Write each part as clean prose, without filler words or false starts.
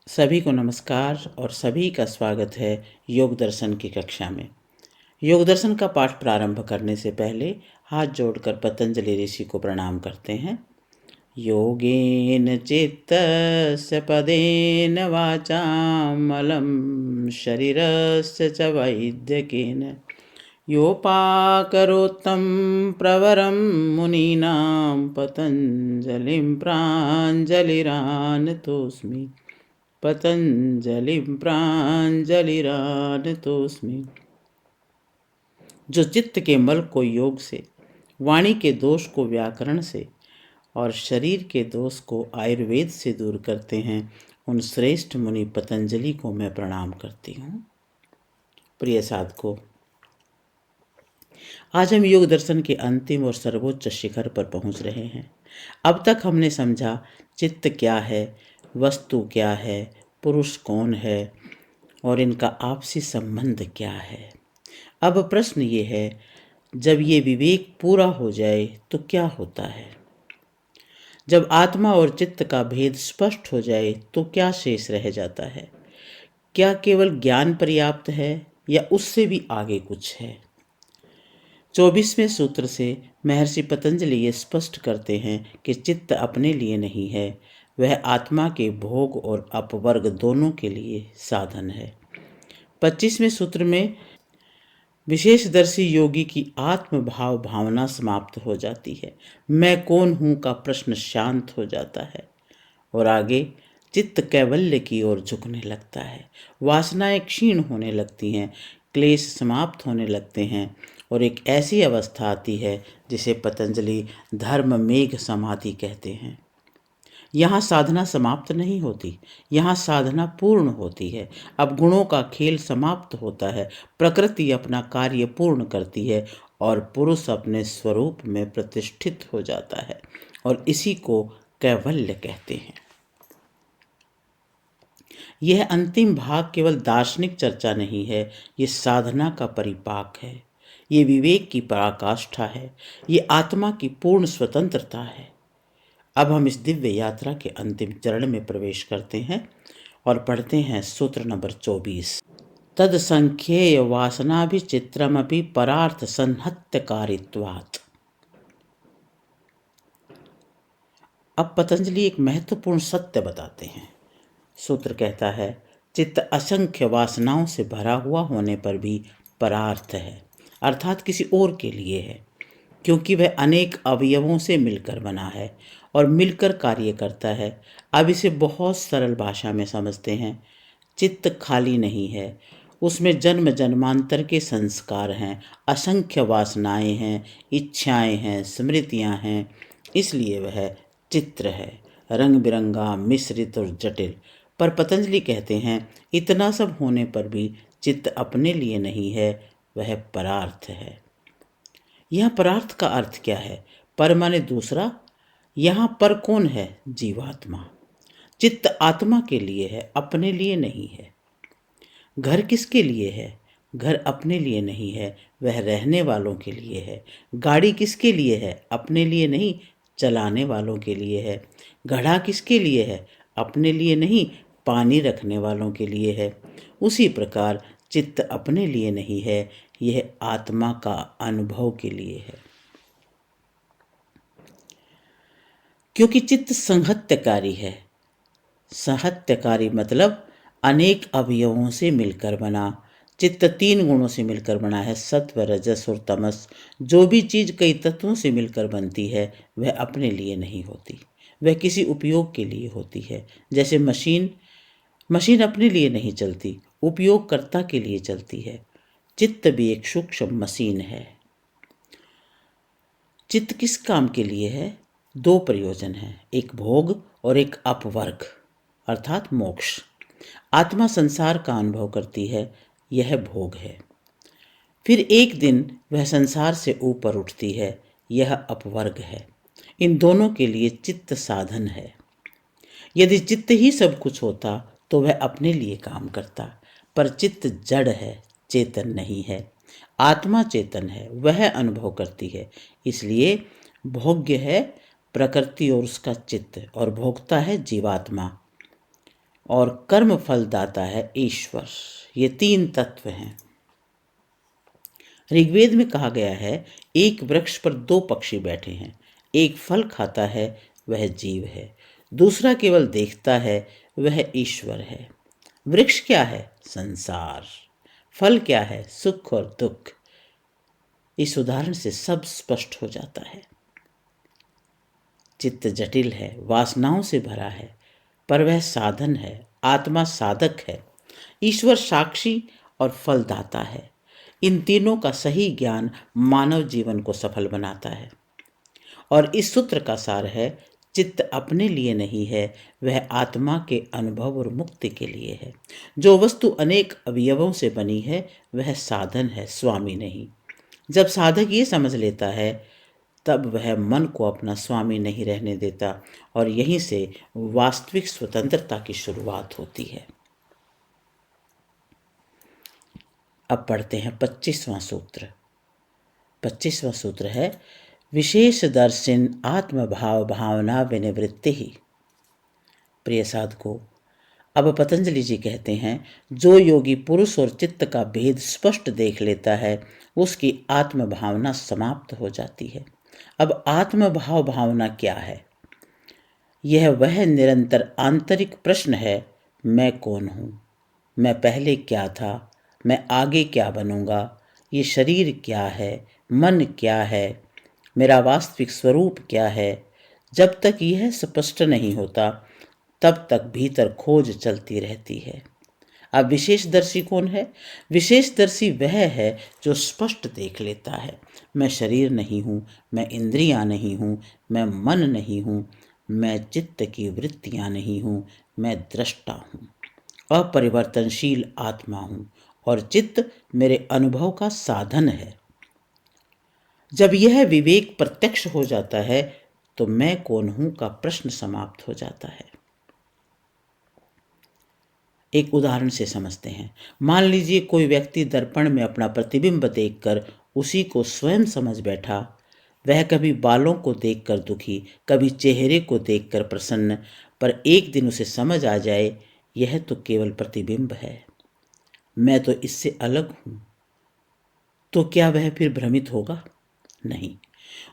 सभी को नमस्कार और सभी का स्वागत है योग दर्शन की कक्षा में। योग दर्शन का पाठ प्रारंभ करने से पहले हाथ जोड़कर पतंजलि ऋषि को प्रणाम करते हैं। योगेन चित्तस्य पदेन वाचां मलं शरीरस्य च वैद्यकेन योपाकरोत्तं प्रवरं मुनीनां पतञ्जलिं प्राञ्जलिरानतोऽस्मि पतंजलिं प्राञ्जलिरानतोऽस्मि। जो चित्त के मल को योग से, वाणी के दोष को व्याकरण से और शरीर के दोष को आयुर्वेद से दूर करते हैं, उन श्रेष्ठ मुनि पतंजलि को मैं प्रणाम करती हूँ। प्रिय साधकों, आज हम योग दर्शन के अंतिम और सर्वोच्च शिखर पर पहुँच रहे हैं। अब तक हमने समझा चित्त क्या है, वस्तु क्या है, पुरुष कौन है और इनका आपसी संबंध क्या है। अब प्रश्न ये है, जब ये विवेक पूरा हो जाए तो क्या होता है? जब आत्मा और चित्त का भेद स्पष्ट हो जाए तो क्या शेष रह जाता है? क्या केवल ज्ञान पर्याप्त है या उससे भी आगे कुछ है? 24वें सूत्र से महर्षि पतंजलि ये स्पष्ट करते हैं कि चित्त अपने लिए नहीं है, वह आत्मा के भोग और अपवर्ग दोनों के लिए साधन है। 25वें सूत्र में विशेषदर्शी योगी की आत्म भाव भावना समाप्त हो जाती है। मैं कौन हूँ का प्रश्न शांत हो जाता है और आगे चित्त कैवल्य की ओर झुकने लगता है। वासनाएं क्षीण होने लगती हैं, क्लेश समाप्त होने लगते हैं और एक ऐसी अवस्था आती है जिसे पतंजलि धर्म मेघ समाधि कहते हैं। यहाँ साधना समाप्त नहीं होती, यहाँ साधना पूर्ण होती है। अब गुणों का खेल समाप्त होता है, प्रकृति अपना कार्य पूर्ण करती है और पुरुष अपने स्वरूप में प्रतिष्ठित हो जाता है और इसी को कैवल्य कहते हैं। यह अंतिम भाग केवल दार्शनिक चर्चा नहीं है, ये साधना का परिपाक है, ये विवेक की पराकाष्ठा है, ये आत्मा की पूर्ण स्वतंत्रता है। अब हम इस दिव्य यात्रा के अंतिम चरण में प्रवेश करते हैं और पढ़ते हैं सूत्र नंबर 24। तद संख्येय वासनाभिचित्रमपि परार्थ संहत्यकारित्वात्। अब पतंजलि एक महत्वपूर्ण सत्य बताते हैं। सूत्र कहता है, चित्त असंख्य वासनाओं से भरा हुआ होने पर भी परार्थ है, अर्थात किसी और के लिए है, क्योंकि वह अनेक अवयवों से मिलकर बना है और मिलकर कार्य करता है। अब इसे बहुत सरल भाषा में समझते हैं। चित्त खाली नहीं है, उसमें जन्म जन्मांतर के संस्कार हैं, असंख्य वासनाएं हैं, इच्छाएं हैं, स्मृतियां हैं, इसलिए वह चित्र है, रंग बिरंगा, मिश्रित और जटिल। पर पतंजलि कहते हैं, इतना सब होने पर भी चित्त अपने लिए नहीं है, वह परार्थ है। यह परार्थ का अर्थ क्या है? पर माने दूसरा। यहाँ पर कौन है? जीवात्मा। चित्त आत्मा के लिए है, अपने लिए नहीं है। घर किसके लिए है? घर अपने लिए नहीं है, वह रहने वालों के लिए है। गाड़ी किसके लिए है? अपने लिए नहीं, चलाने वालों के लिए है। घड़ा किसके लिए है? अपने लिए नहीं, पानी रखने वालों के लिए है। उसी प्रकार चित्त अपने लिए नहीं है, यह आत्मा का अनुभव के लिए है। क्योंकि चित्त संहत्यकारी है। संहत्यकारी मतलब अनेक अवयवों से मिलकर बना। चित्त 3 गुणों से मिलकर बना है, सत्व, रजस और तमस। जो भी चीज कई तत्वों से मिलकर बनती है वह अपने लिए नहीं होती, वह किसी उपयोग के लिए होती है। जैसे मशीन अपने लिए नहीं चलती, उपयोगकर्ता के लिए चलती है। चित्त भी एक सूक्ष्म मशीन है। चित्त किस काम के लिए है? 2 प्रयोजन हैं, एक भोग और एक अपवर्ग अर्थात मोक्ष। आत्मा संसार का अनुभव करती है, यह भोग है। फिर एक दिन वह संसार से ऊपर उठती है, यह अपवर्ग है। इन दोनों के लिए चित्त साधन है। यदि चित्त ही सब कुछ होता तो वह अपने लिए काम करता, पर चित्त जड़ है, चेतन नहीं है। आत्मा चेतन है, वह अनुभव करती है, इसलिए भोग्य है प्रकृति और उसका चित्त और भोगता है जीवात्मा। और कर्म फल दाता है ईश्वर। ये तीन तत्व हैं। ऋग्वेद में कहा गया है, एक वृक्ष पर दो पक्षी बैठे हैं, एक फल खाता है वह जीव है, दूसरा केवल देखता है वह ईश्वर है। वृक्ष क्या है? संसार। फल क्या है? सुख और दुख। इस उदाहरण से सब स्पष्ट हो जाता है। चित्त जटिल है, वासनाओं से भरा है, पर वह साधन है, आत्मा साधक है, ईश्वर साक्षी और फलदाता है। इन तीनों का सही ज्ञान मानव जीवन को सफल बनाता है। और इस सूत्र का सार है, चित्त अपने लिए नहीं है, वह आत्मा के अनुभव और मुक्ति के लिए है। जो वस्तु अनेक अवयवों से बनी है वह साधन है, स्वामी नहीं। जब साधक ये समझ लेता है तब वह मन को अपना स्वामी नहीं रहने देता और यहीं से वास्तविक स्वतंत्रता की शुरुआत होती है। अब पढ़ते हैं 25वां सूत्र। 25वां सूत्र है, विशेष दर्शन आत्मभाव भावना विनिवृत्ति ही। प्रिय साधकों, अब पतंजलि जी कहते हैं, जो योगी पुरुष और चित्त का भेद स्पष्ट देख लेता है उसकी आत्म भावना समाप्त हो जाती है। अब आत्म भाव भावना क्या है? यह वह निरंतर आंतरिक प्रश्न है, मैं कौन हूँ, मैं पहले क्या था, मैं आगे क्या बनूंगा, ये शरीर क्या है, मन क्या है, मेरा वास्तविक स्वरूप क्या है। जब तक यह स्पष्ट नहीं होता तब तक भीतर खोज चलती रहती है। अब विशेषदर्शी कौन है? विशेषदर्शी वह है जो स्पष्ट देख लेता है, मैं शरीर नहीं हूँ, मैं इंद्रियां नहीं हूँ, मैं मन नहीं हूँ, मैं चित्त की वृत्तियां नहीं हूँ, मैं दृष्टा हूँ, अपरिवर्तनशील आत्मा हूँ और चित्त मेरे अनुभव का साधन है। जब यह विवेक प्रत्यक्ष हो जाता है तो मैं कौन हूं का प्रश्न समाप्त हो जाता है। एक उदाहरण से समझते हैं। मान लीजिए कोई व्यक्ति दर्पण में अपना प्रतिबिंब देखकर उसी को स्वयं समझ बैठा। वह कभी बालों को देखकर दुखी, कभी चेहरे को देखकर प्रसन्न, पर एक दिन उसे समझ आ जाए यह तो केवल प्रतिबिंब है, मैं तो इससे अलग हूं, तो क्या वह फिर भ्रमित होगा? नहीं।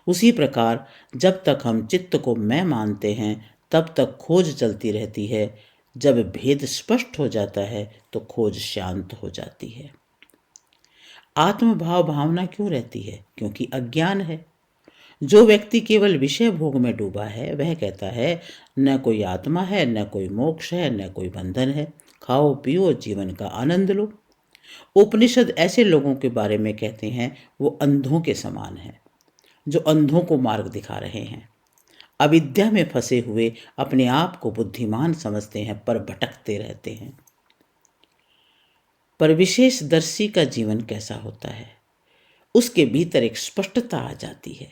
उसी प्रकार जब तक हम चित्त को मैं मानते हैं तब तक खोज चलती रहती है। जब भेद स्पष्ट हो जाता है तो खोज शांत हो जाती है। आत्मभाव भावना क्यों रहती है? क्योंकि अज्ञान है। जो व्यक्ति केवल विषय भोग में डूबा है वह कहता है, न कोई आत्मा है, न कोई मोक्ष है, न कोई बंधन है, खाओ पियो जीवन का आनंद लो। उपनिषद ऐसे लोगों के बारे में कहते हैं, वो अंधों के समान है जो अंधों को मार्ग दिखा रहे हैं। अविद्या में फंसे हुए अपने आप को बुद्धिमान समझते हैं पर भटकते रहते हैं। पर विशेषदर्शी का जीवन कैसा होता है? उसके भीतर एक स्पष्टता आ जाती है।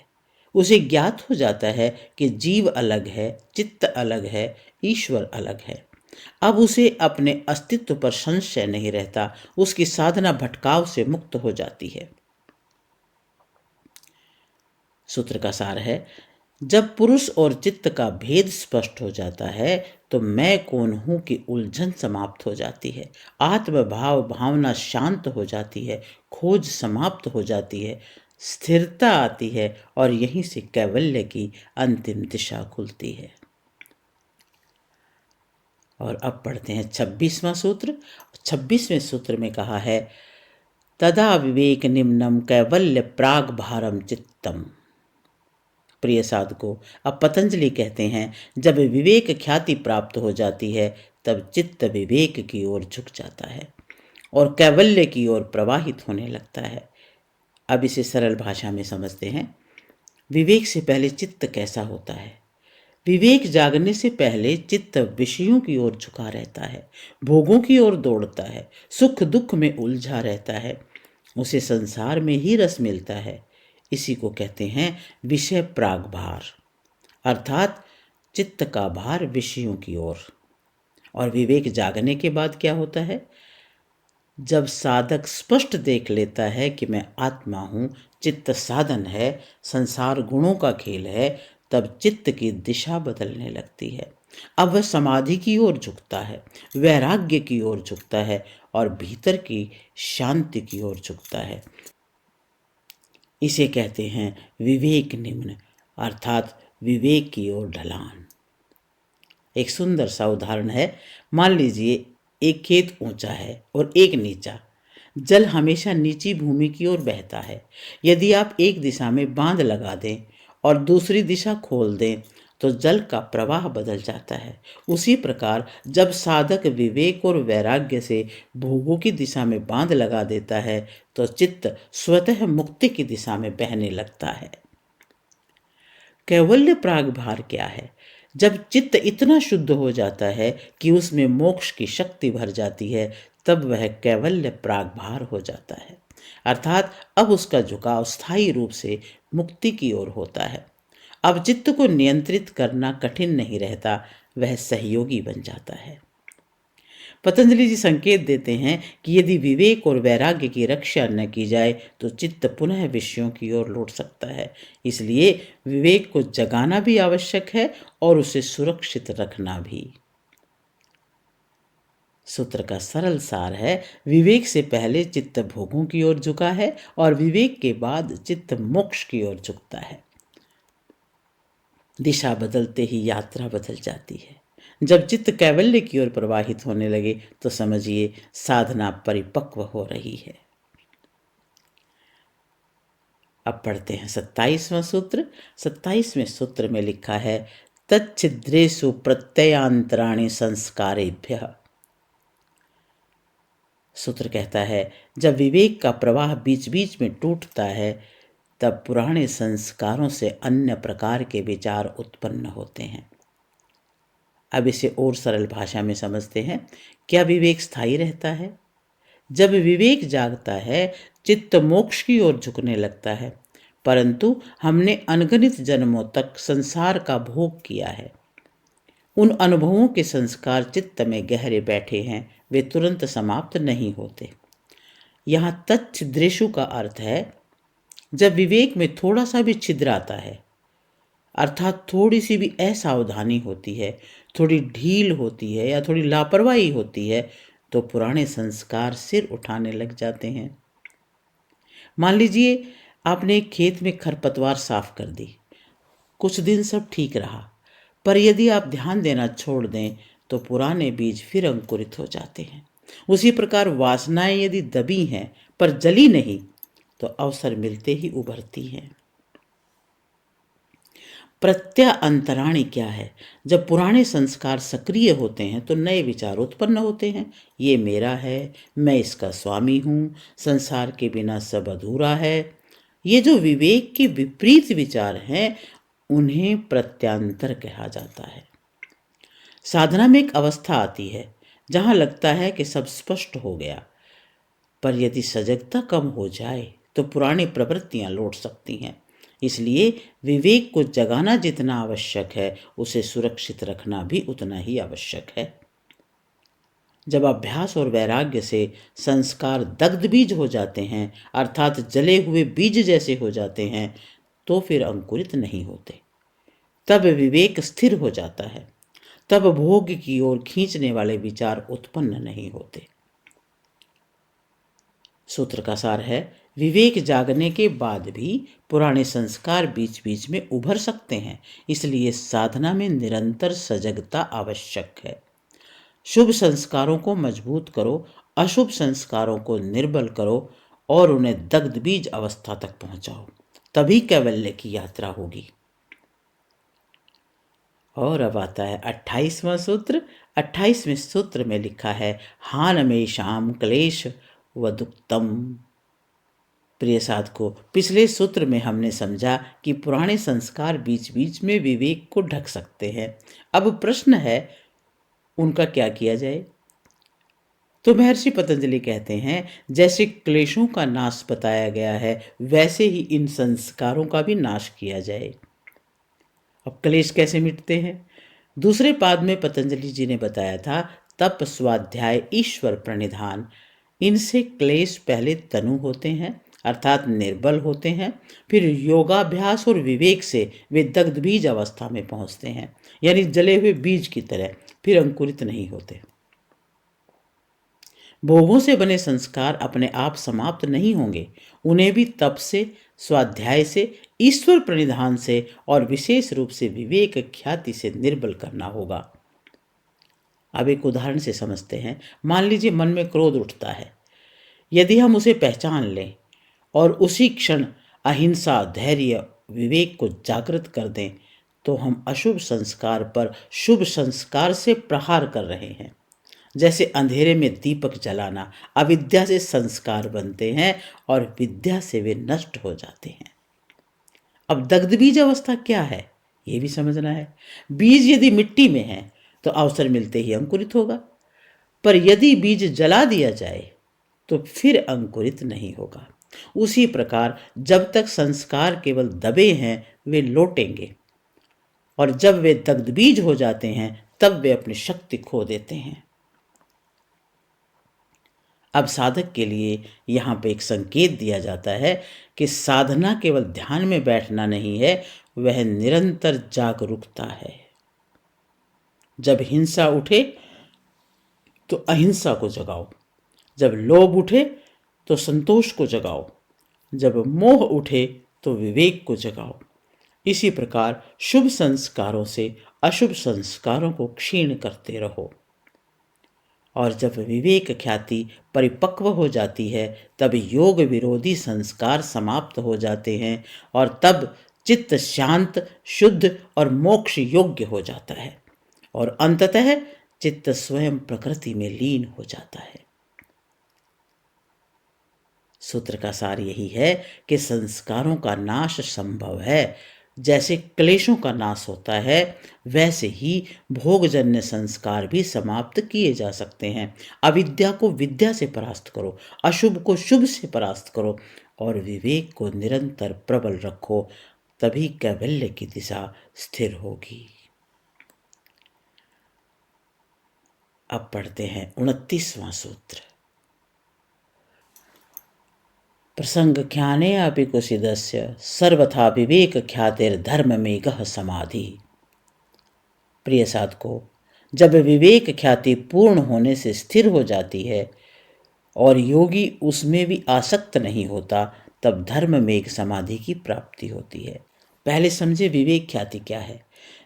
उसे ज्ञात हो जाता है कि जीव अलग है, चित्त अलग है, ईश्वर अलग है। अब उसे अपने अस्तित्व पर संशय नहीं रहता, उसकी साधना भटकाव से मुक्त हो जाती है। सूत्र का सार है, जब पुरुष और चित्त का भेद स्पष्ट हो जाता है तो मैं कौन हूं की उलझन समाप्त हो जाती है, आत्मभाव भावना शांत हो जाती है, खोज समाप्त हो जाती है, स्थिरता आती है और यहीं से कैवल्य की अंतिम दिशा खुलती है। और अब पढ़ते हैं 26वां सूत्र। 26वें सूत्र में कहा है, तदा विवेक निम्नम कैवल्य प्राग भारम चित्तम। प्रिय साधकों, अब पतंजलि कहते हैं, जब विवेक ख्याति प्राप्त हो जाती है तब चित्त विवेक की ओर झुक जाता है और कैवल्य की ओर प्रवाहित होने लगता है। अब इसे सरल भाषा में समझते हैं। विवेक से पहले चित्त कैसा होता है? विवेक जागने से पहले चित्त विषयों की ओर झुका रहता है, भोगों की ओर दौड़ता है, सुख दुख में उलझा रहता है, उसे संसार में ही रस मिलता है। इसी को कहते हैं विषय प्राग भार, अर्थात चित्त का भार विषयों की ओर। और विवेक जागने के बाद क्या होता है? जब साधक स्पष्ट देख लेता है कि मैं आत्मा हूँ, चित्त साधन है, संसार गुणों का खेल है, तब चित्त की दिशा बदलने लगती है। अब वह समाधि की ओर झुकता है, वैराग्य की ओर झुकता है और भीतर की शांति की ओर झुकता है। इसे कहते हैं विवेक निम्न, अर्थात विवेक की ओर ढलान। एक सुंदर सा उदाहरण है। मान लीजिए एक खेत ऊंचा है और एक नीचा। जल हमेशा नीची भूमि की ओर बहता है। यदि आप एक दिशा में बांध लगा दें और दूसरी दिशा खोल दें तो जल का प्रवाह बदल जाता है। उसी प्रकार जब साधक विवेक और वैराग्य से भोगों की दिशा में बांध लगा देता है तो चित्त स्वतः मुक्ति की दिशा में बहने लगता है। कैवल्य प्रागभार क्या है? जब चित्त इतना शुद्ध हो जाता है कि उसमें मोक्ष की शक्ति भर जाती है, तब वह कैवल्य प्रागभार हो जाता है। अर्थात अब उसका झुकाव स्थायी रूप से मुक्ति की ओर होता है। अब चित्त को नियंत्रित करना कठिन नहीं रहता, वह सहयोगी बन जाता है। पतंजलि जी संकेत देते हैं कि यदि विवेक और वैराग्य की रक्षा न की जाए तो चित्त पुनः विषयों की ओर लौट सकता है। इसलिए विवेक को जगाना भी आवश्यक है और उसे सुरक्षित रखना भी। सूत्र का सरल सार है, विवेक से पहले चित्त भोगों की ओर झुका है और विवेक के बाद चित्त मोक्ष की ओर झुकता है। दिशा बदलते ही यात्रा बदल जाती है। जब चित्त कैवल्य की ओर प्रवाहित होने लगे तो समझिए साधना परिपक्व हो रही है। अब पढ़ते हैं 27वां सूत्र। 27वें सूत्र में लिखा है, तच्छिद्रेषु प्रत्ययांतराणि संस्कारेभ्यः। सूत्र कहता है, जब विवेक का प्रवाह बीच बीच में टूटता है तब पुराने संस्कारों से अन्य प्रकार के विचार उत्पन्न होते हैं। अब इसे और सरल भाषा में समझते हैं। क्या विवेक स्थायी रहता है? जब विवेक जागता है चित्त मोक्ष की ओर झुकने लगता है, परंतु हमने अनगिनत जन्मों तक संसार का भोग किया है। उन अनुभवों के संस्कार चित्त में गहरे बैठे हैं, वे तुरंत समाप्त नहीं होते। यहाँ तच्छिद्रेषु का अर्थ है जब विवेक में थोड़ा सा भी छिद्र आता है, अर्थात थोड़ी सी भी असावधानी होती है, थोड़ी ढील होती है या थोड़ी लापरवाही होती है, तो पुराने संस्कार सिर उठाने लग जाते हैं। मान लीजिए आपने एक खेत में खरपतवार साफ कर दी। कुछ दिन सब ठीक रहा, पर यदि आप ध्यान देना छोड़ दें तो पुराने बीज फिर अंकुरित हो जाते हैं। उसी प्रकार वासनाएं यदि दबी हैं पर जली नहीं तो अवसर मिलते ही उभरती हैं। प्रत्यंतराणि क्या है? जब पुराने संस्कार सक्रिय होते हैं तो नए विचार उत्पन्न होते हैं। ये मेरा है, मैं इसका स्वामी हूँ, संसार के बिना सब अधूरा है। ये जो विवेक के विपरीत विचार हैं उन्हें प्रत्यांतर कहा जाता है। साधना में एक अवस्था आती है जहाँ लगता है कि सब स्पष्ट हो गया, पर यदि सजगता कम हो जाए तो पुरानी प्रवृत्तियां लौट सकती हैं। इसलिए विवेक को जगाना जितना आवश्यक है उसे सुरक्षित रखना भी उतना ही आवश्यक है। जब अभ्यास और वैराग्य से संस्कार दग्ध बीज हो जाते हैं, अर्थात जले हुए बीज जैसे हो जाते हैं, तो फिर अंकुरित नहीं होते। तब विवेक स्थिर हो जाता है, तब भोग की ओर खींचने वाले विचार उत्पन्न नहीं होते। सूत्र का सार है, विवेक जागने के बाद भी पुराने संस्कार बीच बीच में उभर सकते हैं। इसलिए साधना में निरंतर सजगता आवश्यक है। शुभ संस्कारों को मजबूत करो, अशुभ संस्कारों को निर्बल करो और उन्हें दग्ध बीज अवस्था तक पहुंचाओ, तभी कैवल्य की यात्रा होगी। और अब आता है 28वां सूत्र। 28वें सूत्र में लिखा है, हान में शाम क्लेश व दुक्तम। प्रिय साधकों, पिछले सूत्र में हमने समझा कि पुराने संस्कार बीच बीच में विवेक को ढक सकते हैं। अब प्रश्न है उनका क्या किया जाए? तो महर्षि पतंजलि कहते हैं, जैसे क्लेशों का नाश बताया गया है वैसे ही इन संस्कारों का भी नाश किया जाए। अब क्लेश कैसे मिटते हैं? दूसरे पाद में पतंजलि जी ने बताया था, तप, स्वाध्याय, ईश्वर प्रणिधान, इनसे क्लेश पहले तनु होते हैं अर्थात निर्बल होते हैं। फिर योगाभ्यास और विवेक से वे दग्ध बीज अवस्था में पहुंचते हैं, यानी जले हुए बीज की तरह, फिर अंकुरित नहीं होते। भोगों से बने संस्कार अपने आप समाप्त नहीं होंगे, उन्हें भी तप से, स्वाध्याय से, ईश्वर प्रणिधान से और विशेष रूप से विवेक ख्याति से निर्बल करना होगा। अब एक उदाहरण से समझते हैं। मान लीजिए मन में क्रोध उठता है। यदि हम उसे पहचान लें और उसी क्षण अहिंसा, धैर्य, विवेक को जागृत कर दें, तो हम अशुभ संस्कार पर शुभ संस्कार से प्रहार कर रहे हैं। जैसे अंधेरे में दीपक जलाना, अविद्या से संस्कार बनते हैं और विद्या से वे नष्ट हो जाते हैं। अब दग्ध बीज अवस्था क्या है, ये भी समझना है। बीज यदि मिट्टी में है तो अवसर मिलते ही अंकुरित होगा, पर यदि बीज जला दिया जाए तो फिर अंकुरित नहीं होगा। उसी प्रकार जब तक संस्कार केवल दबे हैं वे लौटेंगे, और जब वे दग्ध बीज हो जाते हैं तब वे अपनी शक्ति खो देते हैं। अब साधक के लिए यहाँ पे एक संकेत दिया जाता है कि साधना केवल ध्यान में बैठना नहीं है, वह निरंतर जागरूकता है। जब हिंसा उठे तो अहिंसा को जगाओ, जब लोभ उठे तो संतोष को जगाओ, जब मोह उठे तो विवेक को जगाओ। इसी प्रकार शुभ संस्कारों से अशुभ संस्कारों को क्षीण करते रहो, और जब विवेक ख्याति परिपक्व हो जाती है तब योग विरोधी संस्कार समाप्त हो जाते हैं, और तब चित्त शांत, शुद्ध और मोक्ष योग्य हो जाता है, और अंततः चित्त स्वयं प्रकृति में लीन हो जाता है। सूत्र का सार यही है कि संस्कारों का नाश संभव है। जैसे क्लेशों का नाश होता है, वैसे ही भोगजन्य संस्कार भी समाप्त किए जा सकते हैं। अविद्या को विद्या से परास्त करो, अशुभ को शुभ से परास्त करो, और विवेक को निरंतर प्रबल रखो, तभी कैवल्य की दिशा स्थिर होगी। अब पढ़ते हैं 29वां सूत्र। प्रसंगख्याने अपि कुसिदस्य सर्वथा विवेक ख्यातिर्धर्म में गह समाधि। प्रिय साधको, जब विवेक ख्याति पूर्ण होने से स्थिर हो जाती है और योगी उसमें भी आसक्त नहीं होता, तब धर्म में एक समाधि की प्राप्ति होती है। पहले समझे विवेक ख्याति क्या है।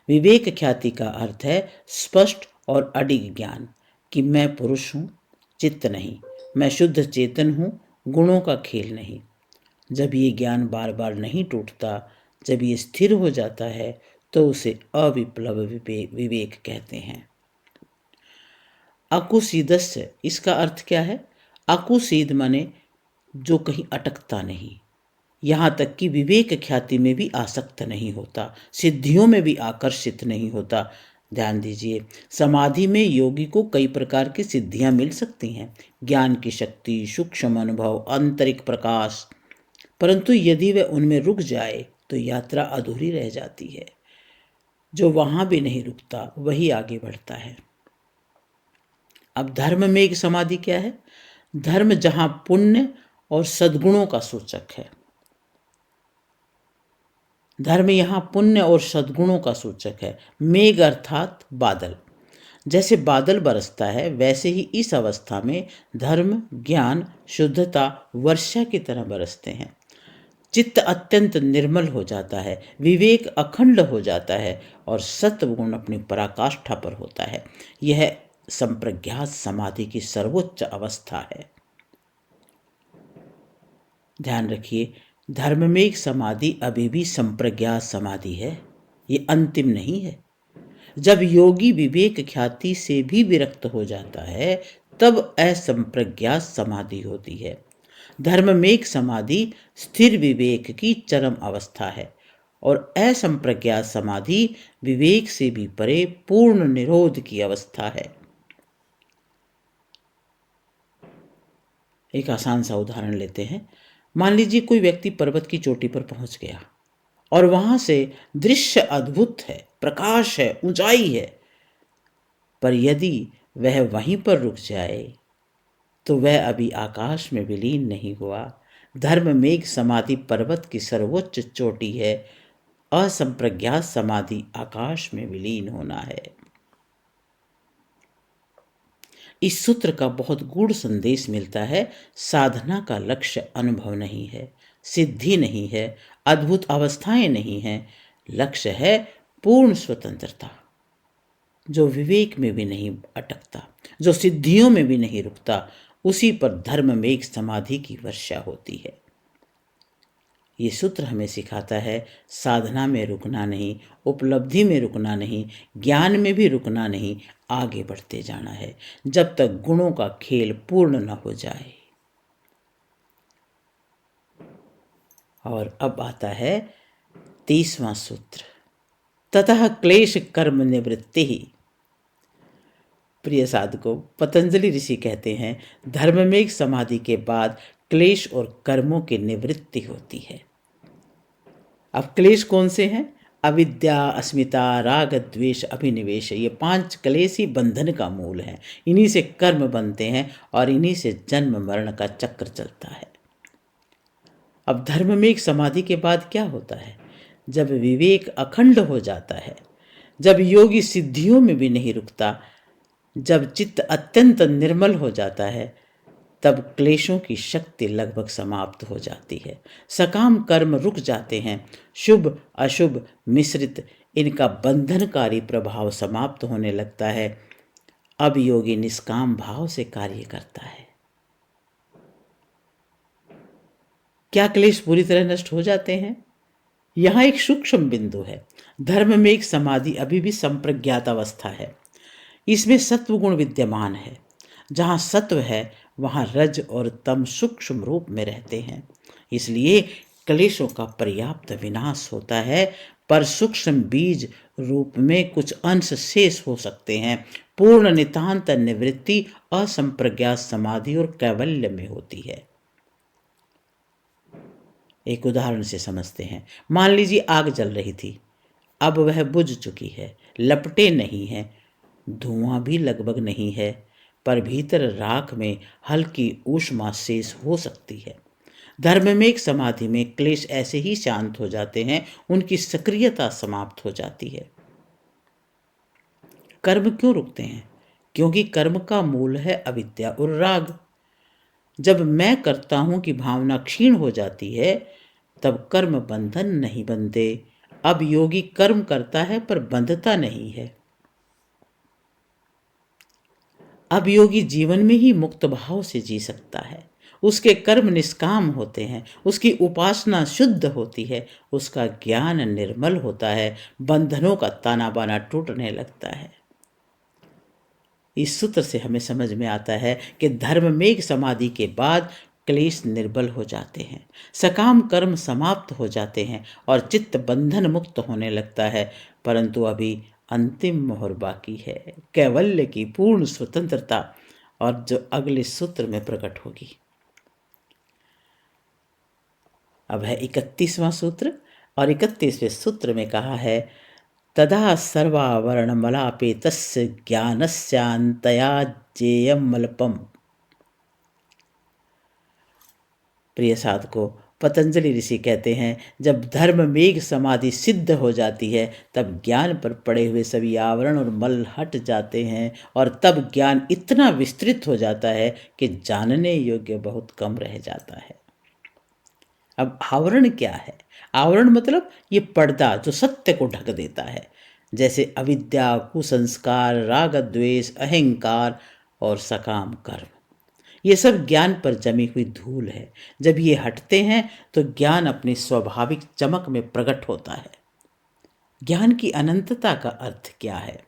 विवेक ख्याति का अर्थ है स्पष्ट और अडिग ज्ञान कि मैं पुरुष हूँ, चित्त नहीं, मैं शुद्ध चेतन हूँ, गुणों का खेल नहीं। जब ये ज्ञान बार बार नहीं टूटता, जब ये स्थिर हो जाता है, तो उसे अविप्लव विवेक कहते हैं। अकुसीदस्य, इसका अर्थ क्या है। अकुसीद माने जो कहीं अटकता नहीं, यहाँ तक कि विवेक ख्याति में भी आसक्त नहीं होता, सिद्धियों में भी आकर्षित नहीं होता। ध्यान दीजिए, समाधि में योगी को कई प्रकार की सिद्धियां मिल सकती हैं, ज्ञान की शक्ति, सूक्ष्म अनुभव, आंतरिक प्रकाश, परंतु यदि वह उनमें रुक जाए तो यात्रा अधूरी रह जाती है। जो वहां भी नहीं रुकता वही आगे बढ़ता है। अब धर्म में एक समाधि क्या है। धर्म जहां पुण्य और सद्गुणों का सूचक है। धर्म यहाँ पुण्य और सद्गुणों का सूचक है। मेघ अर्थात बादल। जैसे बादल बरसता है, वैसे ही इस अवस्था में धर्म, ज्ञान, शुद्धता वर्षा की तरह बरसते हैं। चित्त अत्यंत निर्मल हो जाता है, विवेक अखंड हो जाता है, और सत्वगुण अपनी पराकाष्ठा पर होता है। यह संप्रज्ञात समाधि की सर्वोच्च अवस्था है। ध्यान रखिए, धर्म में एक समाधि अभी भी संप्रज्ञात समाधि है, ये अंतिम नहीं है। जब योगी विवेक ख्याति से भी विरक्त हो जाता है, तब असंप्रज्ञात समाधि होती है। धर्म में एक समाधि स्थिर विवेक की चरम अवस्था है, और असंप्रज्ञात समाधि विवेक से भी परे पूर्ण निरोध की अवस्था है। एक आसान सा उदाहरण लेते हैं। मान लीजिए कोई व्यक्ति पर्वत की चोटी पर पहुंच गया और वहां से दृश्य अद्भुत है, प्रकाश है, ऊंचाई है, पर यदि वह वहीं पर रुक जाए तो वह अभी आकाश में विलीन नहीं हुआ, धर्ममेघ समाधि पर्वत की सर्वोच्च चोटी है, असंप्रज्ञात समाधि आकाश में विलीन होना है। इस सूत्र का बहुत गूढ़ संदेश मिलता है। साधना का लक्ष्य अनुभव नहीं है, सिद्धि नहीं है, अद्भुत अवस्थाएं नहीं है। लक्ष्य है पूर्ण स्वतंत्रता, जो विवेक में भी नहीं अटकता, जो सिद्धियों में भी नहीं रुकता। उसी पर धर्ममेघ समाधि की वर्षा होती है। ये सूत्र हमें सिखाता है साधना में रुकना नहीं, उपलब्धि में रुकना नहीं, ज्ञान में भी रुकना नहीं, आगे बढ़ते जाना है जब तक गुणों का खेल पूर्ण न हो जाए। और अब आता है 30वां सूत्र, ततः क्लेश कर्म निवृत्ति ही। प्रिय साधकों, पतंजलि ऋषि कहते हैं धर्ममेघ समाधि के बाद क्लेश और कर्मों की निवृत्ति होती है। अब क्लेश कौन से हैं? अविद्या, अस्मिता, राग, द्वेष, अभिनिवेश। ये 5 क्लेश ही बंधन का मूल है। इन्हीं से कर्म बनते हैं और इन्हीं से जन्म मरण का चक्र चलता है। अब धर्ममेघ समाधि के बाद क्या होता है? जब विवेक अखंड हो जाता है, जब योगी सिद्धियों में भी नहीं रुकता, जब चित्त अत्यंत निर्मल हो जाता है, तब क्लेशों की शक्ति लगभग समाप्त हो जाती है। सकाम कर्म रुक जाते हैं, शुभ अशुभ मिश्रित इनका बंधनकारी प्रभाव समाप्त होने लगता है। अब योगी निष्काम भाव से कार्य करता है। क्या क्लेश पूरी तरह नष्ट हो जाते हैं? यहाँ एक सूक्ष्म बिंदु है। धर्ममेघ समाधि अभी भी संप्रज्ञात अवस्था है। इसमें सत्व गुण विद्यमान है। जहाँ सत्व है वहाँ रज और तम सूक्ष्म रूप में रहते हैं। इसलिए क्लेशों का पर्याप्त विनाश होता है, पर सूक्ष्म बीज रूप में कुछ अंश शेष हो सकते हैं। पूर्ण नितांत निवृत्ति असंप्रज्ञात समाधि और कैवल्य में होती है। एक उदाहरण से समझते हैं। मान लीजिए आग जल रही थी, अब वह बुझ चुकी है, लपटें नहीं है, धुआं भी लगभग नहीं है, पर भीतर राख में हल्की ऊष्मा शेष हो सकती है। धर्ममेघ समाधि में क्लेश ऐसे ही शांत हो जाते हैं, उनकी सक्रियता समाप्त हो जाती है। कर्म क्यों रुकते हैं? क्योंकि कर्म का मूल है अविद्या और राग। जब मैं करता हूं की भावना क्षीण हो जाती है, तब कर्म बंधन नहीं बनते। अब योगी कर्म करता है पर बंधता नहीं है। अब योगी जीवन में ही मुक्त भाव से जी सकता है। उसके कर्म निष्काम होते हैं, उसकी उपासना शुद्ध होती है, उसका ज्ञान निर्मल होता है, बंधनों का ताना बाना टूटने लगता है। इस सूत्र से हमें समझ में आता है कि धर्ममेघ समाधि के बाद क्लेश निर्बल हो जाते हैं, सकाम कर्म समाप्त हो जाते हैं और चित्त बंधन मुक्त होने लगता है। परंतु अभी अंतिम मोहर बाकी है, कैवल्य की पूर्ण स्वतंत्रता, और जो अगले सूत्र में प्रकट होगी। अब है 31वां सूत्र, और 31वें सूत्र में कहा है तदा सर्वावरण मलापेतस्य ज्ञानस्यान्तया जेयम अल्पम। प्रिय साधकों, पतंजलि ऋषि कहते हैं जब धर्ममेघ समाधि सिद्ध हो जाती है, तब ज्ञान पर पड़े हुए सभी आवरण और मल हट जाते हैं, और तब ज्ञान इतना विस्तृत हो जाता है कि जानने योग्य बहुत कम रह जाता है। अब आवरण क्या है? आवरण मतलब ये पर्दा जो सत्य को ढक देता है, जैसे अविद्या, कुसंस्कार, राग द्वेष, अहंकार और सकाम कर्म। ये सब ज्ञान पर जमी हुई धूल है। जब ये हटते हैं तो ज्ञान अपनी स्वाभाविक चमक में प्रकट होता है। ज्ञान की अनंतता का अर्थ क्या है?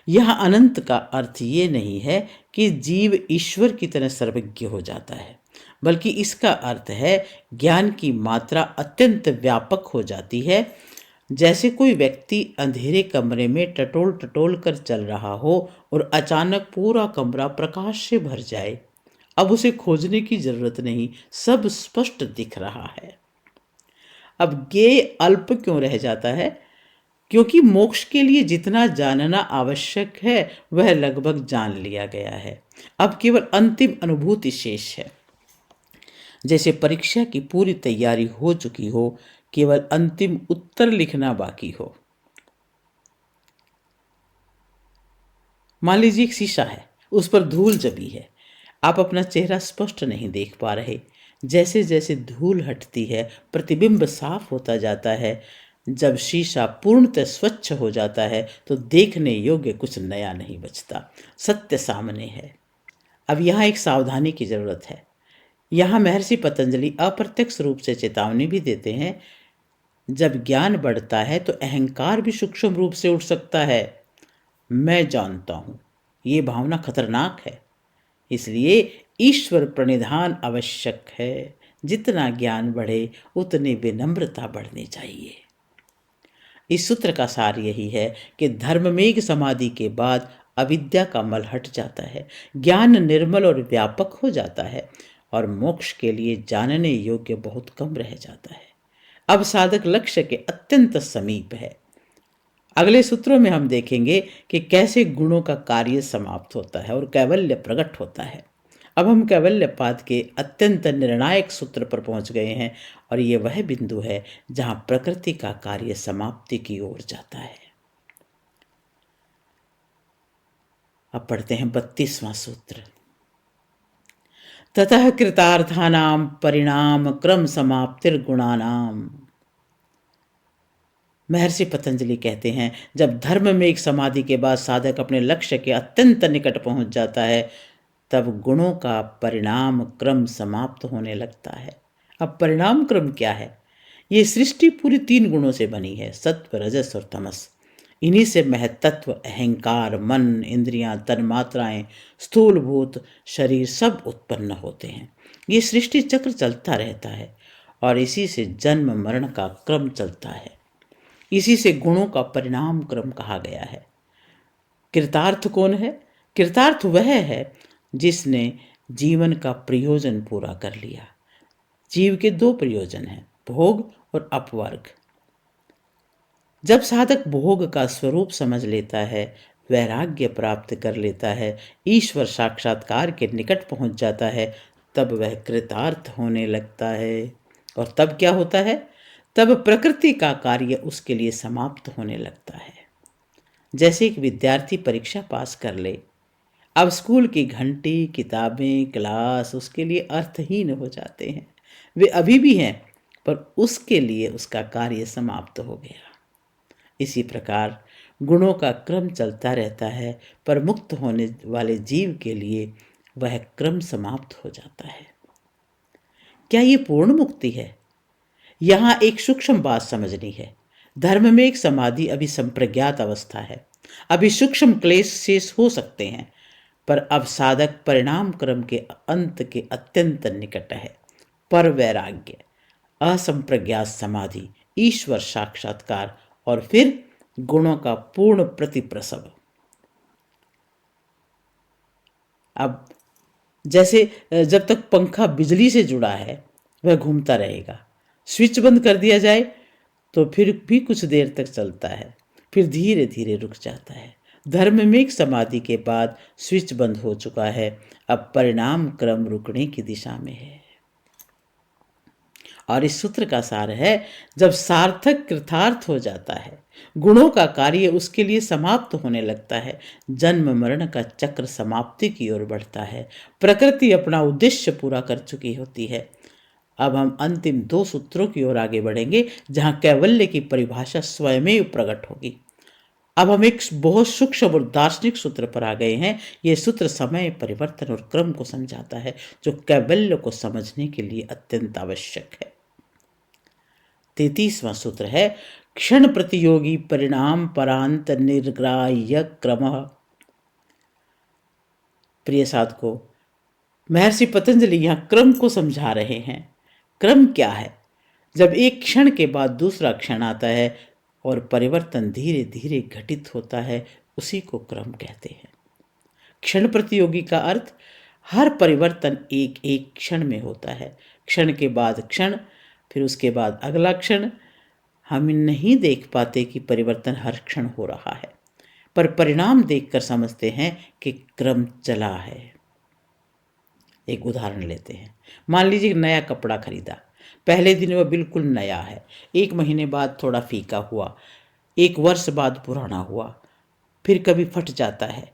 यह अनंत का अर्थ ये नहीं है कि जीव ईश्वर की तरह सर्वज्ञ हो जाता है, बल्कि इसका अर्थ है ज्ञान की मात्रा अत्यंत व्यापक हो जाती है। जैसे कोई व्यक्ति अंधेरे कमरे में टटोल टटोल कर चल रहा हो और अचानक पूरा कमरा प्रकाश से भर जाए। अब उसे खोजने की जरूरत नहीं, सब स्पष्ट दिख रहा है। अब ज्ञेय अल्प क्यों रह जाता है? क्योंकि मोक्ष के लिए जितना जानना आवश्यक है वह लगभग जान लिया गया है। अब केवल अंतिम अनुभूति शेष है। जैसे परीक्षा की पूरी तैयारी हो चुकी हो, केवल अंतिम उत्तर लिखना बाकी हो। मान लीजिए एक शीशा है, उस पर धूल जमी है। आप अपना चेहरा स्पष्ट नहीं देख पा रहे। जैसे जैसे धूल हटती है, प्रतिबिंब साफ होता जाता है। जब शीशा पूर्णतः स्वच्छ हो जाता है तो देखने योग्य कुछ नया नहीं बचता, सत्य सामने है। अब यहाँ एक सावधानी की जरूरत है। यहाँ महर्षि पतंजलि अप्रत्यक्ष रूप से चेतावनी भी देते हैं। जब ज्ञान बढ़ता है तो अहंकार भी सूक्ष्म रूप से उठ सकता है। मैं जानता हूं, ये भावना खतरनाक है। इसलिए ईश्वर प्रणिधान आवश्यक है। जितना ज्ञान बढ़े उतनी विनम्रता बढ़नी चाहिए। इस सूत्र का सार यही है कि धर्ममेघ समाधि के बाद अविद्या का मल हट जाता है, ज्ञान निर्मल और व्यापक हो जाता है और मोक्ष के लिए जानने योग्य बहुत कम रह जाता है। अब साधक लक्ष्य के अत्यंत समीप है। अगले सूत्रों में हम देखेंगे कि कैसे गुणों का कार्य समाप्त होता है और कैवल्य प्रकट होता है। अब हम कैवल्य पाद के अत्यंत निर्णायक सूत्र पर पहुंच गए हैं और ये वह बिंदु है जहां प्रकृति का कार्य समाप्ति की ओर जाता है। अब पढ़ते हैं 32वां सूत्र। ततः कृतार्थानां परिणाम क्रम समाप्तिर्गुणानाम। महर्षि पतंजलि कहते हैं, जब धर्म में एक समाधि के बाद साधक अपने लक्ष्य के अत्यंत निकट पहुंच जाता है, तब गुणों का परिणाम क्रम समाप्त होने लगता है। अब परिणाम क्रम क्या है? ये सृष्टि पूरी 3 गुणों से बनी है, सत्व, रजस और तमस। इन्हीं से महत्त्व, अहंकार, मन, इंद्रियां, तन्मात्राएं, स्थूल भूत शरीर सब उत्पन्न होते हैं। ये सृष्टि चक्र चलता रहता है और इसी से जन्म मरण का क्रम चलता है। इसी से गुणों का परिणाम क्रम कहा गया है। कृतार्थ कौन है? कृतार्थ वह है जिसने जीवन का प्रयोजन पूरा कर लिया। जीव के 2 प्रयोजन हैं, भोग और अपवर्ग। जब साधक भोग का स्वरूप समझ लेता है, वैराग्य प्राप्त कर लेता है, ईश्वर साक्षात्कार के निकट पहुंच जाता है, तब वह कृतार्थ होने लगता है। और तब क्या होता है? तब प्रकृति का कार्य उसके लिए समाप्त होने लगता है। जैसे एक विद्यार्थी परीक्षा पास कर ले, अब स्कूल की घंटी, किताबें, क्लास उसके लिए अर्थहीन हो जाते हैं। वे अभी भी हैं, पर उसके लिए उसका कार्य समाप्त हो गया। इसी प्रकार गुणों का क्रम चलता रहता है, पर मुक्त होने वाले जीव के लिए वह क्रम समाप्त हो जाता है। क्या ये पूर्ण मुक्ति है? यहां एक सूक्ष्म बात समझनी है। धर्म में एक समाधि अभी संप्रज्ञात अवस्था है। अभी सूक्ष्म क्लेश शेष हो सकते हैं, पर अब साधक परिणाम क्रम के अंत के अत्यंत निकट है। पर वैराग्य, असंप्रज्ञात समाधि, ईश्वर साक्षात्कार और फिर गुणों का पूर्ण प्रतिप्रसव। अब जैसे जब तक पंखा बिजली से जुड़ा है वह घूमता रहेगा, स्विच बंद कर दिया जाए तो फिर भी कुछ देर तक चलता है, फिर धीरे धीरे रुक जाता है। धर्म में एक समाधि के बाद स्विच बंद हो चुका है, अब परिणाम क्रम रुकने की दिशा में है। और इस सूत्र का सार है, जब सार्थक कृतार्थ हो जाता है, गुणों का कार्य उसके लिए समाप्त होने लगता है, जन्म मरण का चक्र समाप्ति की ओर बढ़ता है, प्रकृति अपना उद्देश्य पूरा कर चुकी होती है। अब हम अंतिम 2 सूत्रों की ओर आगे बढ़ेंगे, जहां कैवल्य की परिभाषा स्वयं प्रकट होगी। अब हम एक बहुत सूक्ष्म और दार्शनिक सूत्र पर आ गए हैं। यह सूत्र समय, परिवर्तन और क्रम को समझाता है, जो कैवल्य को समझने के लिए अत्यंत आवश्यक है। 33वां सूत्र है, क्षण प्रतियोगी परिणाम परांत निर्ग्राह्य क्रम। प्रिय साधकों, महर्षि पतंजलि यहां क्रम को समझा रहे हैं। क्रम क्या है? जब एक क्षण के बाद दूसरा क्षण आता है और परिवर्तन धीरे धीरे घटित होता है, उसी को क्रम कहते हैं। क्षण प्रतियोगी का अर्थ हर परिवर्तन एक एक क्षण में होता है। क्षण के बाद क्षण, फिर उसके बाद अगला क्षण। हम नहीं देख पाते कि परिवर्तन हर क्षण हो रहा है, पर परिणाम देखकर समझते हैं कि क्रम चला है। एक उदाहरण लेते हैं। मान लीजिए नया कपड़ा खरीदा, पहले दिन वह बिल्कुल नया है, 1 महीने बाद थोड़ा फीका हुआ, 1 वर्ष बाद पुराना हुआ, फिर कभी फट जाता है।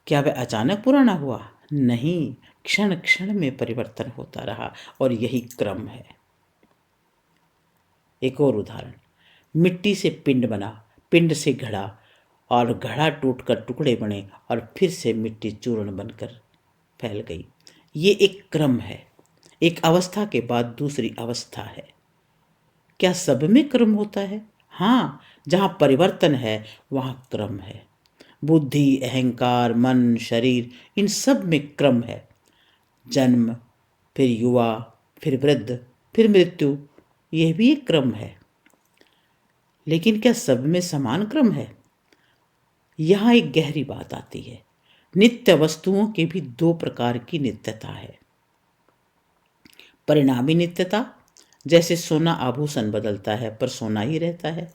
क्या वह अचानक पुराना हुआ? नहीं, क्षण क्षण में परिवर्तन होता रहा और यही क्रम है। एक और उदाहरण, मिट्टी से पिंड बना, पिंड से घड़ा, और घड़ा टूटकर टुकड़े बने और फिर से मिट्टी चूर्ण बनकर फैल गई। ये एक क्रम है, एक अवस्था के बाद दूसरी अवस्था है। क्या सब में क्रम होता है? हाँ, जहाँ परिवर्तन है वहाँ क्रम है। बुद्धि, अहंकार, मन, शरीर, इन सब में क्रम है। जन्म, फिर युवा, फिर वृद्ध, फिर मृत्यु, यह भी एक क्रम है। लेकिन क्या सब में समान क्रम है? यहाँ एक गहरी बात आती है। नित्य वस्तुओं के भी 2 प्रकार की नित्यता है। परिणामी नित्यता, जैसे सोना आभूषण बदलता है पर सोना ही रहता है।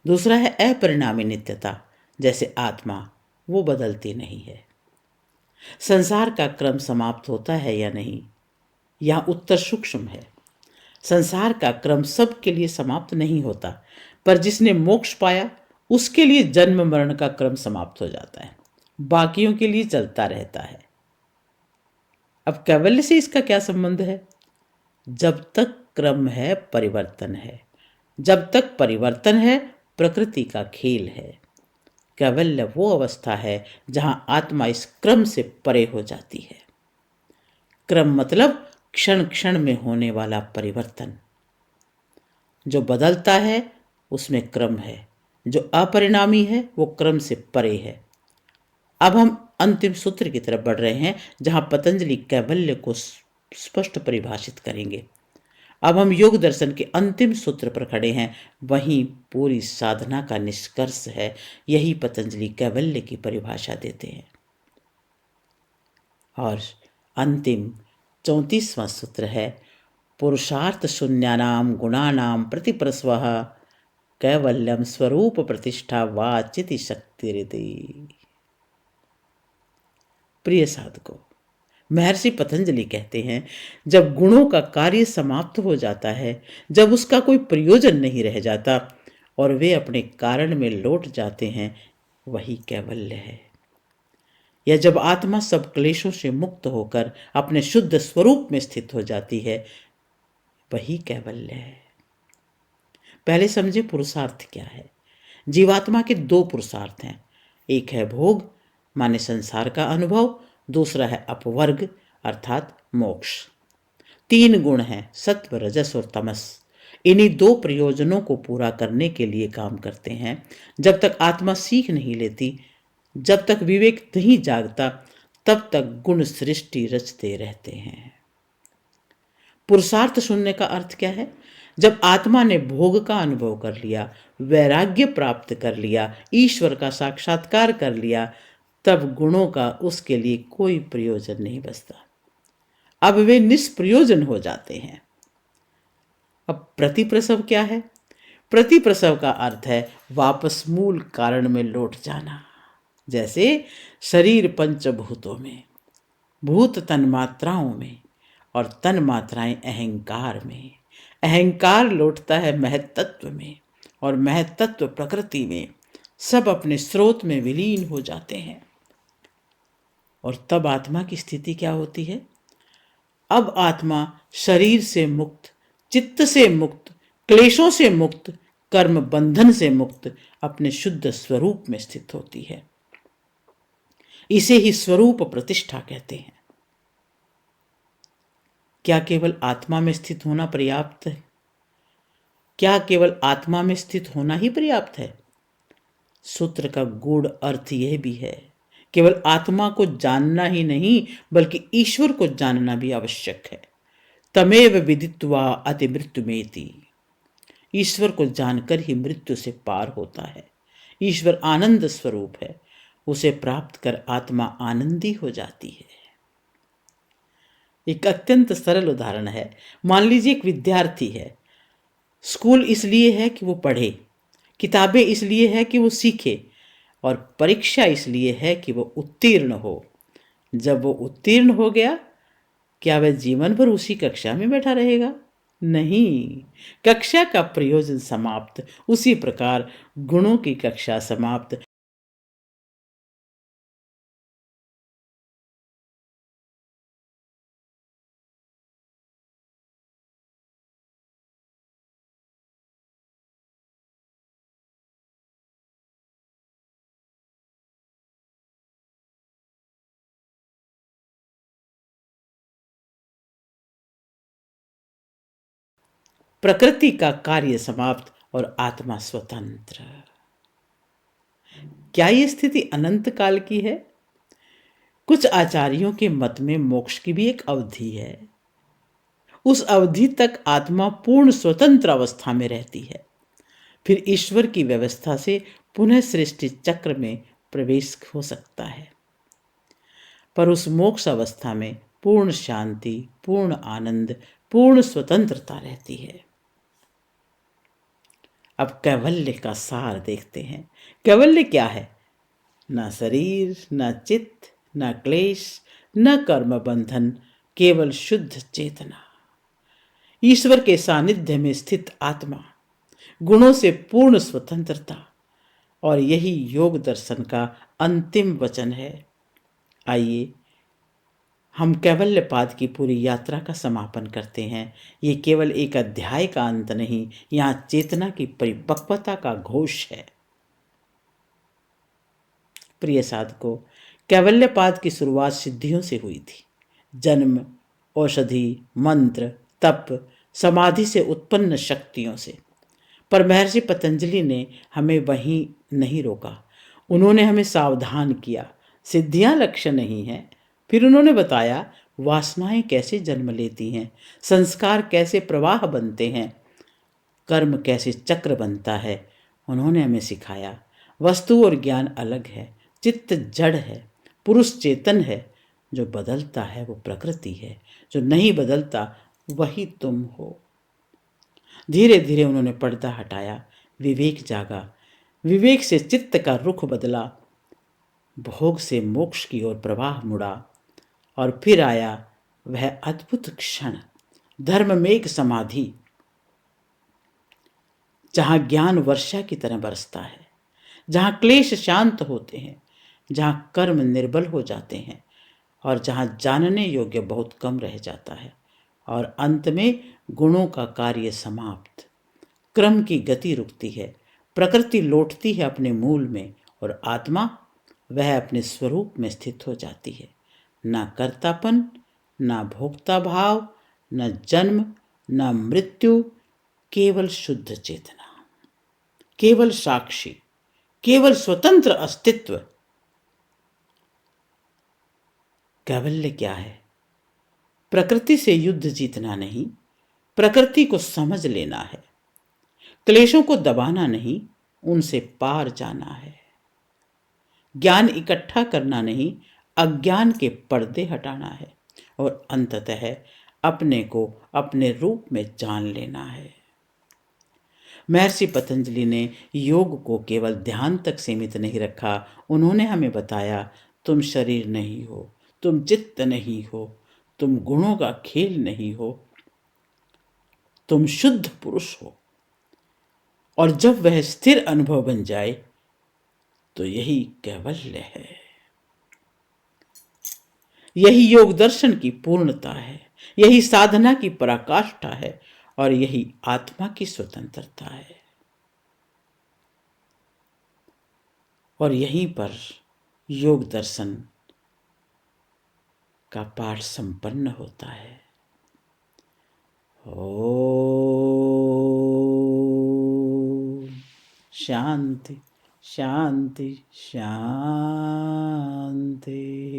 दूसरा है अपरिणामी नित्यता, जैसे आत्मा, वो बदलती नहीं है। संसार का क्रम समाप्त होता है या नहीं, यहाँ उत्तर सूक्ष्म है। संसार का क्रम सबके लिए समाप्त नहीं होता, पर जिसने मोक्ष पाया उसके लिए जन्म मरण का क्रम समाप्त हो जाता है, बाकियों के लिए चलता रहता है। अब कैवल्य से इसका क्या संबंध है? जब तक क्रम है परिवर्तन है, जब तक परिवर्तन है प्रकृति का खेल है। कैवल्य वो अवस्था है जहां आत्मा इस क्रम से परे हो जाती है। क्रम मतलब क्षण क्षण में होने वाला परिवर्तन। जो बदलता है उसमें क्रम है, जो अपरिणामी है वो क्रम से परे है। अब हम अंतिम सूत्र की तरफ बढ़ रहे हैं, जहां पतंजलि कैवल्य को स्पष्ट परिभाषित करेंगे। अब हम योग दर्शन के अंतिम सूत्र पर खड़े हैं, वहीं पूरी साधना का निष्कर्ष है। यही पतंजलि कैवल्य की परिभाषा देते हैं। और अंतिम 34वां सूत्र है, पुरुषार्थ शून्यानाम गुणानाम प्रतिप्रस्वः कैवल्यम स्वरूप प्रतिष्ठा वाचिति शक्तिरिति। प्रिय साधकों, महर्षि पतंजलि कहते हैं, जब गुणों का कार्य समाप्त हो जाता है, जब उसका कोई प्रयोजन नहीं रह जाता और वे अपने कारण में लौट जाते हैं, वही कैवल्य है। या जब आत्मा सब क्लेशों से मुक्त होकर अपने शुद्ध स्वरूप में स्थित हो जाती है, वही कैवल्य है। पहले समझे पुरुषार्थ क्या है। जीवात्मा के 2 पुरुषार्थ हैं। एक है भोग माने संसार का अनुभव, दूसरा है अपवर्ग अर्थात मोक्ष। 3 गुण हैं, सत्व, रजस और तमस। इन्हीं 2 प्रयोजनों को पूरा करने के लिए काम करते हैं। जब तक आत्मा सीख नहीं लेती, जब तक विवेक नहीं जागता, तब तक गुण सृष्टि रचते रहते हैं। पुरुषार्थ शून्य का अर्थ क्या है? जब आत्मा ने भोग का अनुभव कर लिया, वैराग्य प्राप्त कर लिया, ईश्वर का साक्षात्कार कर लिया, तब गुणों का उसके लिए कोई प्रयोजन नहीं बचता। अब वे निष्प्रयोजन हो जाते हैं। अब प्रतिप्रसव क्या है? प्रतिप्रसव का अर्थ है वापस मूल कारण में लौट जाना। जैसे शरीर पंचभूतों में, भूत तन्मात्राओं में और तन्मात्राएं अहंकार में। अहंकार लौटता है महत्तत्व में और महत्तत्व प्रकृति में। सब अपने स्रोत में विलीन हो जाते हैं। और तब आत्मा की स्थिति क्या होती है? अब आत्मा शरीर से मुक्त, चित्त से मुक्त, क्लेशों से मुक्त, कर्म बंधन से मुक्त अपने शुद्ध स्वरूप में स्थित होती है। इसे ही स्वरूप प्रतिष्ठा कहते हैं। क्या केवल आत्मा में स्थित होना पर्याप्त है? क्या केवल आत्मा में स्थित होना ही पर्याप्त है? सूत्र का गूढ़ अर्थ यह भी है, केवल आत्मा को जानना ही नहीं बल्कि ईश्वर को जानना भी आवश्यक है। तमेव विदित्वा अति मृत्युमेति। ईश्वर को जानकर ही मृत्यु से पार होता है। ईश्वर आनंद स्वरूप है, उसे प्राप्त कर आत्मा आनंदी हो जाती है। एक अत्यंत सरल उदाहरण है। मान लीजिए एक विद्यार्थी है। स्कूल इसलिए है कि वो पढ़े, किताबें इसलिए है कि वो सीखे और परीक्षा इसलिए है कि वो उत्तीर्ण हो। जब वो उत्तीर्ण हो गया, क्या वह जीवन भर उसी कक्षा में बैठा रहेगा? नहीं, कक्षा का प्रयोजन समाप्त। उसी प्रकार गुणों की कक्षा समाप्त। प्रकृति का कार्य समाप्त और आत्मा स्वतंत्र। क्या ये स्थिति अनंत काल की है? कुछ आचार्यों के मत में मोक्ष की भी एक अवधि है। उस अवधि तक आत्मा पूर्ण स्वतंत्र अवस्था में रहती है। फिर ईश्वर की व्यवस्था से पुनः सृष्टि चक्र में प्रवेश हो सकता है। पर उस मोक्ष अवस्था में पूर्ण शांति, पूर्ण आनंद, पूर्ण स्वतंत्रता रहती है। अब कैवल्य का सार देखते हैं। कैवल्य क्या है? न शरीर, न चित्त, न क्लेश, न कर्म बंधन, केवल शुद्ध चेतना, ईश्वर के सानिध्य में स्थित आत्मा, गुणों से पूर्ण स्वतंत्रता। और यही योग दर्शन का अंतिम वचन है। आइए हम कैवल्य पाद की पूरी यात्रा का समापन करते हैं। ये केवल एक अध्याय का अंत नहीं, यहाँ चेतना की परिपक्वता का घोष है। प्रिय साधकों, कैवल्य पाद की शुरुआत सिद्धियों से हुई थी। जन्म, औषधि, मंत्र, तप, समाधि से उत्पन्न शक्तियों से। पर महर्षि पतंजलि ने हमें वहीं नहीं रोका। उन्होंने हमें सावधान किया, सिद्धियां लक्ष्य नहीं है। फिर उन्होंने बताया वासनाएं कैसे जन्म लेती हैं, संस्कार कैसे प्रवाह बनते हैं, कर्म कैसे चक्र बनता है। उन्होंने हमें सिखाया वस्तु और ज्ञान अलग है, चित्त जड़ है, पुरुष चेतन है। जो बदलता है वो प्रकृति है, जो नहीं बदलता वही तुम हो। धीरे धीरे उन्होंने पर्दा हटाया, विवेक जागा। विवेक से चित्त का रुख बदला, भोग से मोक्ष की ओर प्रवाह मुड़ा। और फिर आया वह अद्भुत क्षण, धर्म में एक समाधि, जहां ज्ञान वर्षा की तरह बरसता है, जहां क्लेश शांत होते हैं, जहां कर्म निर्बल हो जाते हैं और जहां जानने योग्य बहुत कम रह जाता है। और अंत में गुणों का कार्य समाप्त, क्रम की गति रुकती है, प्रकृति लौटती है अपने मूल में और आत्मा वह अपने स्वरूप में स्थित हो जाती है। ना कर्तापन, ना भोक्ता भाव, न जन्म, न मृत्यु, केवल शुद्ध चेतना, केवल साक्षी, केवल स्वतंत्र अस्तित्व। कैवल्य क्या है? प्रकृति से युद्ध जीतना नहीं, प्रकृति को समझ लेना है। क्लेशों को दबाना नहीं, उनसे पार जाना है। ज्ञान इकट्ठा करना नहीं, अज्ञान के पर्दे हटाना है। और अंततः अपने को अपने रूप में जान लेना है। महर्षि पतंजलि ने योग को केवल ध्यान तक सीमित नहीं रखा। उन्होंने हमें बताया तुम शरीर नहीं हो, तुम चित्त नहीं हो, तुम गुणों का खेल नहीं हो, तुम शुद्ध पुरुष हो। और जब वह स्थिर अनुभव बन जाए तो यही कैवल्य है। यही योग दर्शन की पूर्णता है, यही साधना की पराकाष्ठा है और यही आत्मा की स्वतंत्रता है। और यहीं पर योग दर्शन का पाठ संपन्न होता है। ओम शांति शांति शांति।